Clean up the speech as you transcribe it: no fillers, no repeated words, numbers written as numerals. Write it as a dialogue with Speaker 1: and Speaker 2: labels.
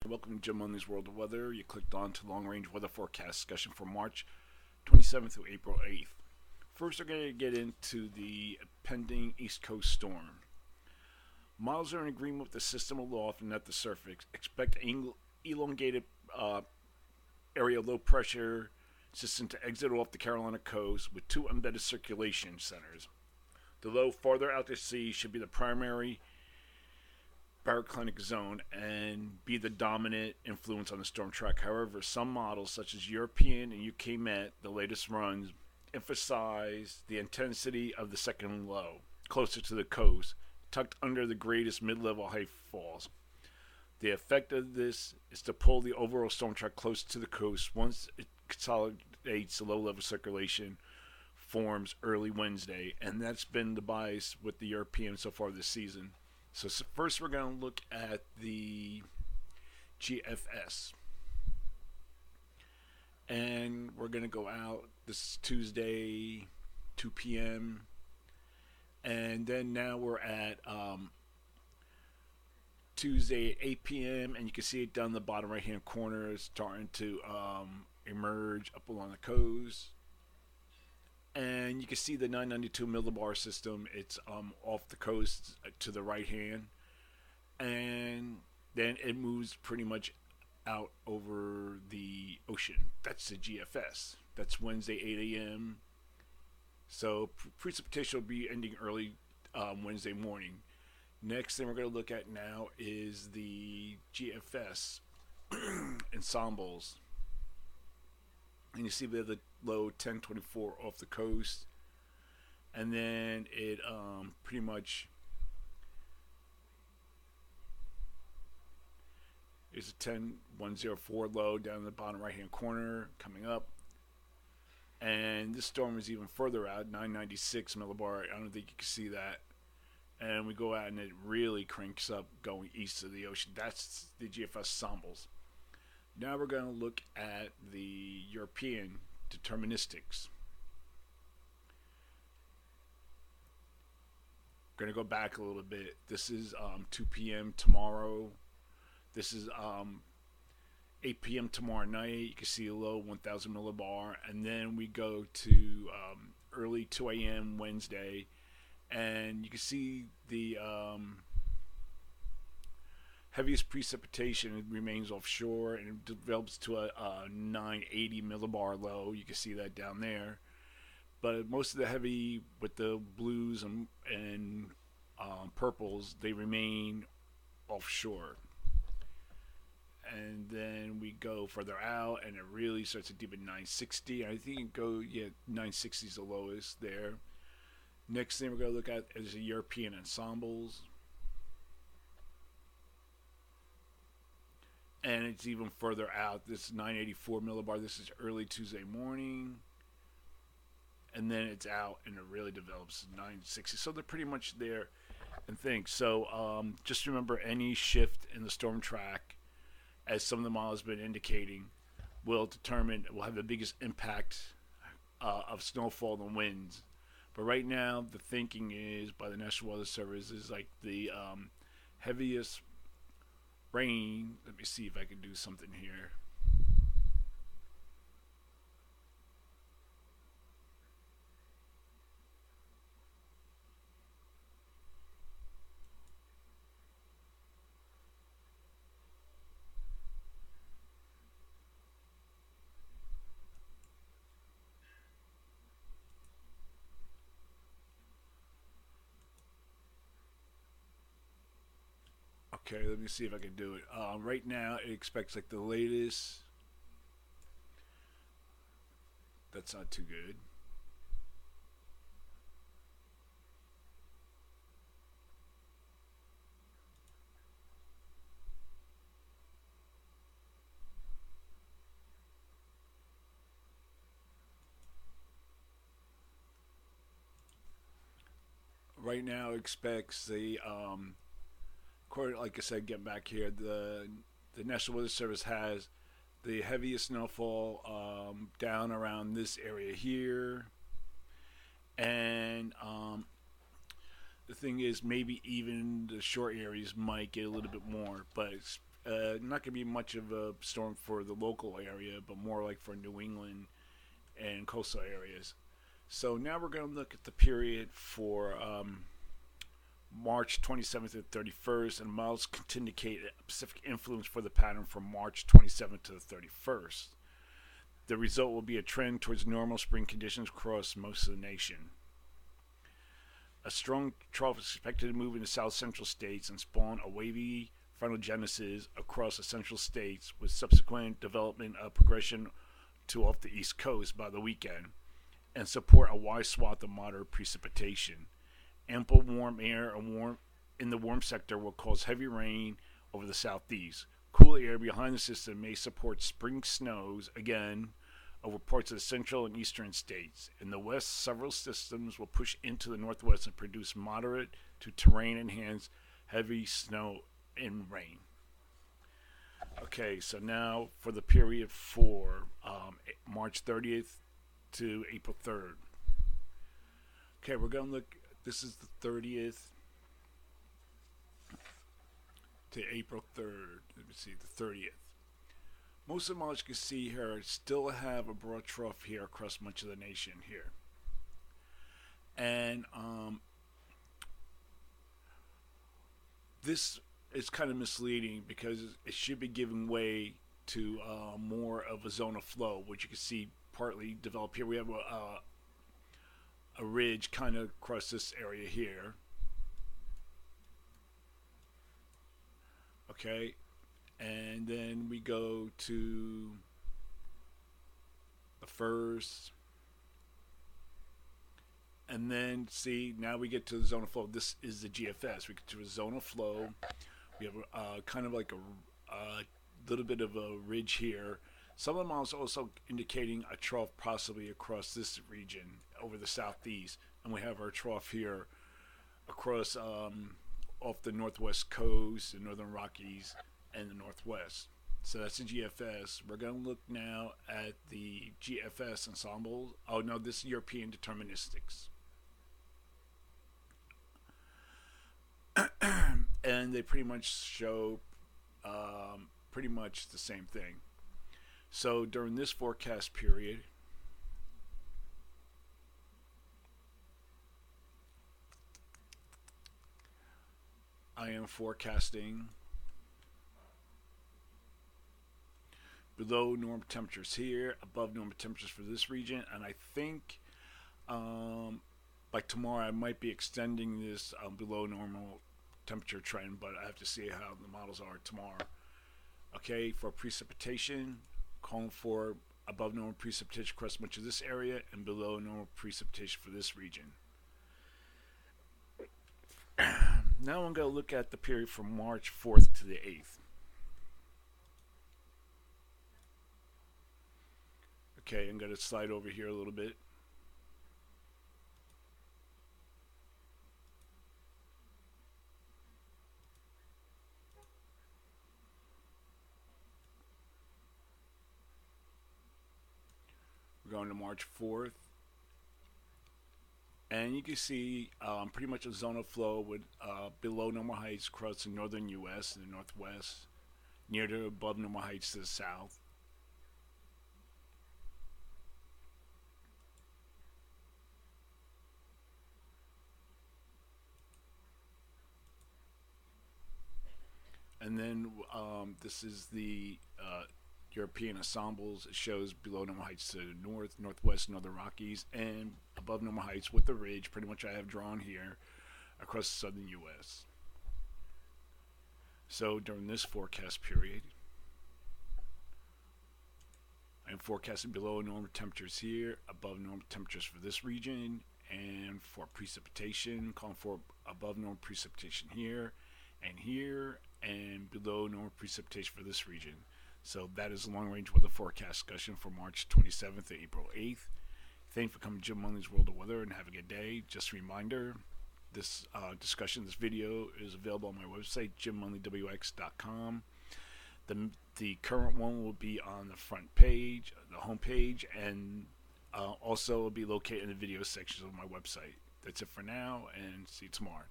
Speaker 1: Welcome to Jim Money's World of Weather. You clicked on to long range weather forecast discussion for March 27th through April 8th. First, we're going to get into the pending East Coast storm. Models are in agreement with the system aloft and at the surface. Expect elongated area low pressure system to exit off the Carolina coast with two embedded circulation centers. The low farther out to sea should be the primary baroclinic zone and be the dominant influence on the storm track. However, some models, such as European and UK Met, the latest runs, emphasize the intensity of the second low, closer to the coast, tucked under the greatest mid-level high falls. The effect of this is to pull the overall storm track close to the coast once it consolidates the low-level circulation forms early Wednesday, and that's been the bias with the European so far this season. So first we're going to look at the GFS. And we're going to go out this Tuesday, 2 p.m. And then now we're at Tuesday at 8 p.m. And you can see it down the bottom right-hand corner. It's starting to emerge up along the coast. And you can see the 992 millibar system. It's off the coast to the right hand. And then it moves pretty much out over the ocean. That's the GFS. That's Wednesday, 8 a.m. So precipitation will be ending early Wednesday morning. Next thing we're going to look at now is the GFS ensembles. And you see we have the low 1024 off the coast. And then it pretty much is a 10104 low down in the bottom right hand corner coming up. And this storm is even further out, 996 millibar. I don't think you can see that. And we go out and it really cranks up going east of the ocean. That's the GFS ensembles. Now we're going to look at the European deterministics. Going to go back a little bit. This is 2 p.m. tomorrow. This is 8 p.m. tomorrow night. You can see a low 1,000 millibar. And then we go to early 2 a.m. Wednesday. And you can see the heaviest precipitation remains offshore and it develops to a 980 millibar low. You can see that down there. But most of the heavy with the blues and purples, they remain offshore. And then we go further out and it really starts to deep at 960. I think it go 960 is the lowest there. Next thing we're going to look at is the European ensembles. And it's even further out. This is 984 millibar. This is early Tuesday morning. And then it's out and it really develops 960. So they're pretty much there and things. So just remember any shift in the storm track, as some of the models have been indicating, will have the biggest impact of snowfall and winds. But right now, the thinking is by the National Weather Service is like the heaviest rain. Let me see if I can do something here. Okay, let me see if I can do it. Right now, it expects like the latest. That's not too good. Right now, it expects the like I said, getting back here, the National Weather Service has the heaviest snowfall down around this area here, and the thing is, maybe even the short areas might get a little bit more, but not going to be much of a storm for the local area, but more like for New England and coastal areas. So now we're going to look at the period for March 27th to 31st, and models can indicate a specific influence for the pattern from March 27th to the 31st. The result will be a trend towards normal spring conditions across most of the nation. A strong trough is expected to move into south central states and spawn a wavy frontogenesis across the central states, with subsequent development of progression to off the east coast by the weekend, and support a wide swath of moderate precipitation. Ample warm air in the warm sector will cause heavy rain over the southeast. Cool air behind the system may support spring snows again over parts of the central and eastern states. In the west, several systems will push into the northwest and produce moderate to terrain-enhanced heavy snow and rain. Okay, so now for the period for March 30th to April 3rd. Okay, we're going to look, this is the 30th to April 3rd. Let me see, the 30th. Most of the models you can see here still have a broad trough here across much of the nation here. And this is kind of misleading because it should be giving way to more of a zone of flow, which you can see partly develop here. We have a ridge kind of across this area here. Okay, and then we go to the first, and then see, now we get to the zone of flow. This is the GFS. We get to a zone of flow. We have kind of like a little bit of a ridge here. Some of the models also indicating a trough possibly across this region over the southeast, and we have our trough here across off the northwest coast, the northern Rockies, and the northwest. So that's the GFS. We're going to look now at the GFS ensemble. Oh no, this is European deterministics. And they pretty much show pretty much the same thing. So during this forecast period, I am forecasting below normal temperatures here, above normal temperatures for this region, and I think like tomorrow I might be extending this below normal temperature trend, but I have to see how the models are tomorrow. Okay, for precipitation, calling for above normal precipitation across much of this area and below normal precipitation for this region. Now I'm going to look at the period from March 4th to the 8th. Okay, I'm going to slide over here a little bit. We're going to March 4th. And you can see pretty much a zone of flow with below normal heights across the northern U.S. and the northwest, near to above normal heights to the south. And then this is the European ensembles. It shows below normal heights to the north, northwest, northern Rockies, and above normal heights with the ridge, pretty much I have drawn here, across the southern U.S. So during this forecast period, I'm forecasting below normal temperatures here, above normal temperatures for this region, and for precipitation, calling for above normal precipitation here, and below normal precipitation for this region. So that is the long-range weather forecast discussion for March 27th to April 8th. Thank you for coming to Jim Munley's World of Weather, and have a good day. Just a reminder, this discussion, this video is available on my website, jimmunleywx.com. The current one will be on the front page, the home page, and also will be located in the video sections of my website. That's it for now, and see you tomorrow.